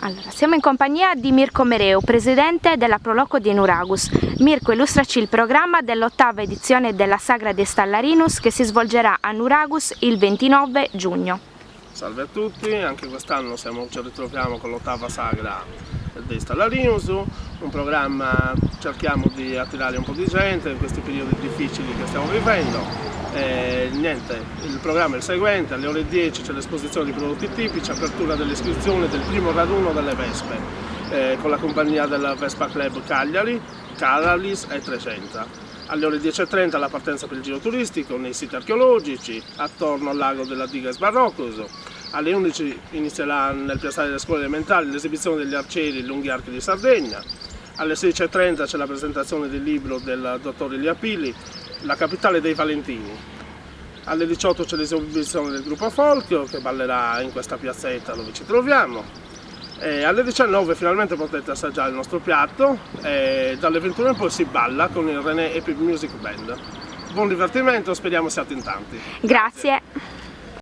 Allora, siamo in compagnia di Mirko Mereu, presidente della Proloco di Nuragus. Mirko, illustraci il programma dell'8ª edizione della Sagra de Stallarinus che si svolgerà a Nuragus il 29 giugno. Salve a tutti, anche quest'anno ci ritroviamo con l'8ª Sagra dei Stallarinus, un programma, cerchiamo di attirare un po' di gente in questi periodi difficili che stiamo vivendo. Il programma è il seguente: alle ore 10 c'è l'esposizione di prodotti tipici, apertura delle iscrizioni del primo raduno delle Vespe, con la compagnia della Vespa Club Cagliari, Caralis e 300. Alle ore 10:30 la partenza per il giro turistico nei siti archeologici attorno al lago della Digas Barrocos. Alle 11 inizierà nel piazzale delle scuole elementari l'esibizione degli arcieri lunghi archi di Sardegna. Alle 16:30 c'è la presentazione del libro del dottor Elia Pili, La capitale dei Valentini. Alle 18 c'è l'esibizione del gruppo folk che ballerà in questa piazzetta dove ci troviamo. E alle 19 finalmente potete assaggiare il nostro piatto e dalle 21 in poi si balla con il René Epic Music Band. Buon divertimento, speriamo siate in tanti. Grazie.